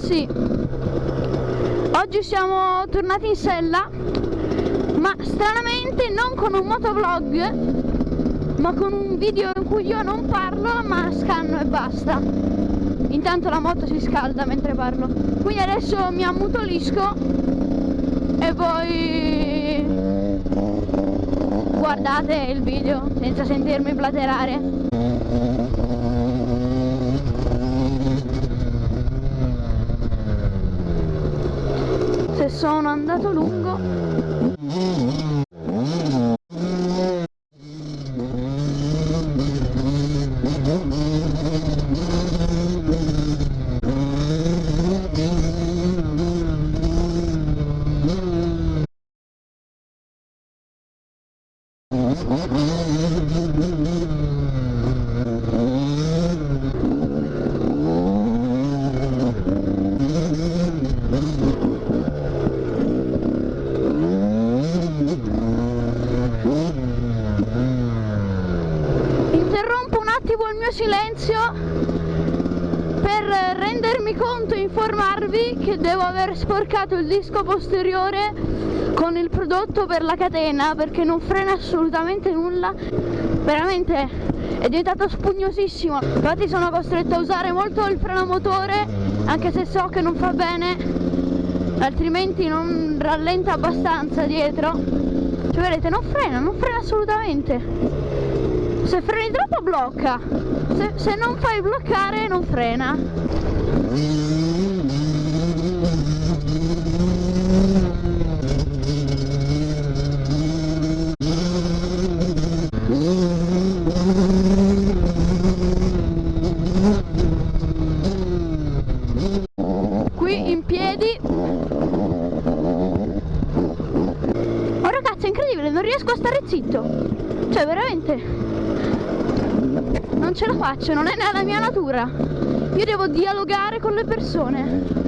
ragazzi, oggi siamo tornati in sella, ma stranamente non con un motovlog, ma con un video in cui io non parlo ma scanno e basta. Intanto la moto si scalda mentre parlo, quindi adesso mi ammutolisco e voi guardate il video senza sentirmi blaterare. Se sono andato lungo. Interrompo un attimo il mio silenzio per rendermi conto e informarvi che devo aver sporcato il disco posteriore con il prodotto per la catena, perché non frena assolutamente nulla, veramente è diventato spugnosissimo. Infatti sono costretto a usare molto il freno motore, anche se so che non fa bene, altrimenti non rallenta abbastanza dietro. Cioè vedete, non frena assolutamente. Se freni troppo blocca, se non fai bloccare non frena. Qui in piedi. Oh ragazzi, è incredibile, non riesco a stare zitto. Cioè veramente non ce la faccio, non è nella mia natura. Io devo dialogare con le persone.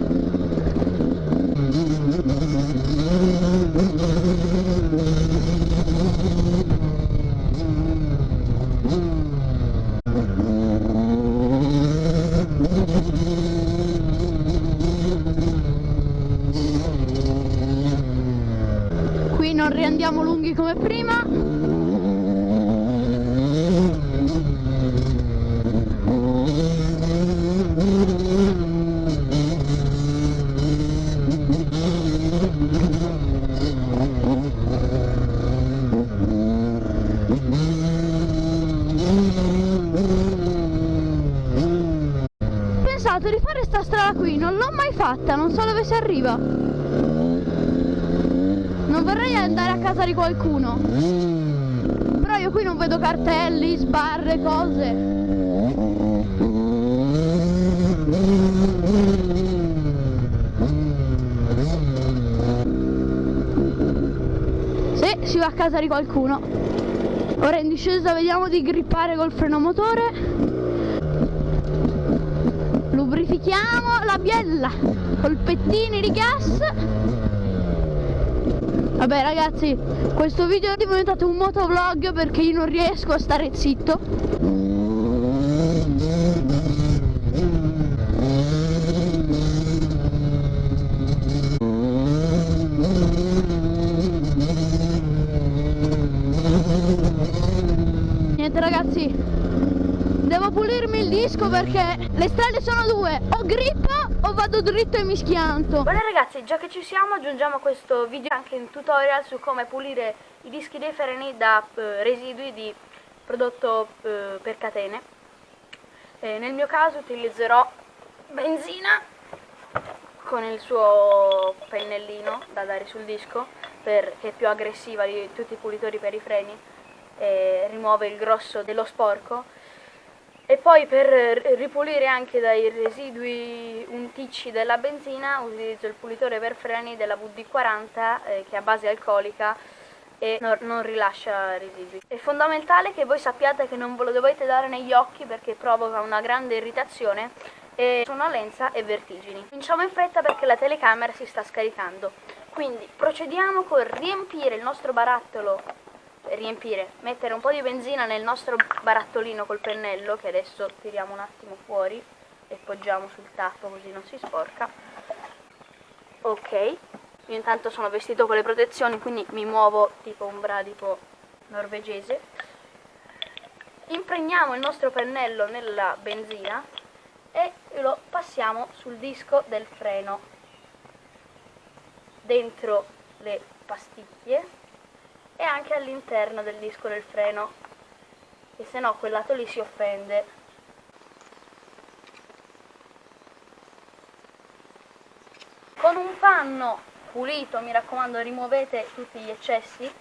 Qui non riandiamo lunghi come prima. Pensato di fare sta strada qui, non l'ho mai fatta, non so dove si arriva. Non vorrei andare a casa di qualcuno, però io qui non vedo cartelli, sbarre, cose. Sì, si va a casa di qualcuno. Ora in discesa vediamo di grippare col freno motore. Lubrifichiamo la biella col pettini di gas. Vabbè ragazzi, questo video è diventato un motovlog perché io non riesco a stare zitto. Niente ragazzi, devo pulirmi il disco perché le strade sono due, o grippo o vado dritto e mi schianto. Bene ragazzi, già che ci siamo aggiungiamo a questo video anche un tutorial su come pulire i dischi dei freni da residui di prodotto per catene. Nel mio caso utilizzerò benzina con il suo pennellino da dare sul disco, che è più aggressiva di tutti i pulitori per i freni e rimuove il grosso dello sporco. E poi per ripulire anche dai residui unticci della benzina utilizzo il pulitore per freni della WD-40 che è a base alcolica e non rilascia residui. È fondamentale che voi sappiate che non ve lo dovete dare negli occhi perché provoca una grande irritazione e sonnolenza e vertigini. Cominciamo in fretta perché la telecamera si sta scaricando. Quindi procediamo con riempire il nostro barattolo. Mettere un po' di benzina nel nostro barattolino col pennello, che adesso tiriamo un attimo fuori, e poggiamo sul tappo così non si sporca. Ok, io intanto sono vestito con le protezioni, quindi mi muovo tipo un bradipo norvegese. Impregniamo il nostro pennello nella benzina e lo passiamo sul disco del freno, dentro le pastiglie e anche all'interno del disco del freno, che se no quel lato lì si offende. Con un panno pulito, mi raccomando, rimuovete tutti gli eccessi.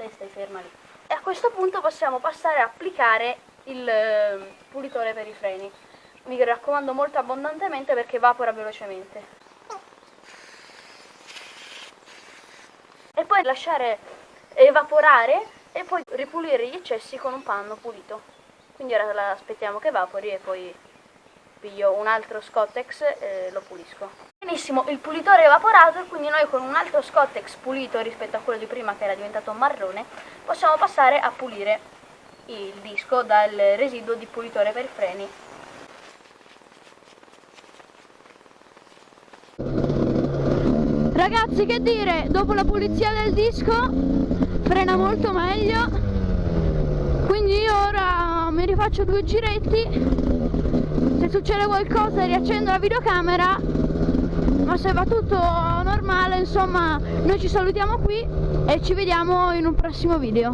Stai ferma lì. E a questo punto possiamo passare a applicare il pulitore per i freni. Mi raccomando molto abbondantemente perché evapora velocemente. E poi lasciare evaporare e poi ripulire gli eccessi con un panno pulito. Quindi ora aspettiamo che evapori e poi piglio un altro Scottex e lo pulisco. Benissimo, il pulitore è evaporato e quindi noi con un altro Scottex pulito rispetto a quello di prima che era diventato marrone possiamo passare a pulire il disco dal residuo di pulitore per i freni. Ragazzi, che dire, dopo la pulizia del disco frena molto meglio, quindi io ora mi rifaccio 2 giretti, se succede qualcosa riaccendo la videocamera, ma se va tutto normale, insomma, noi ci salutiamo qui e ci vediamo in un prossimo video.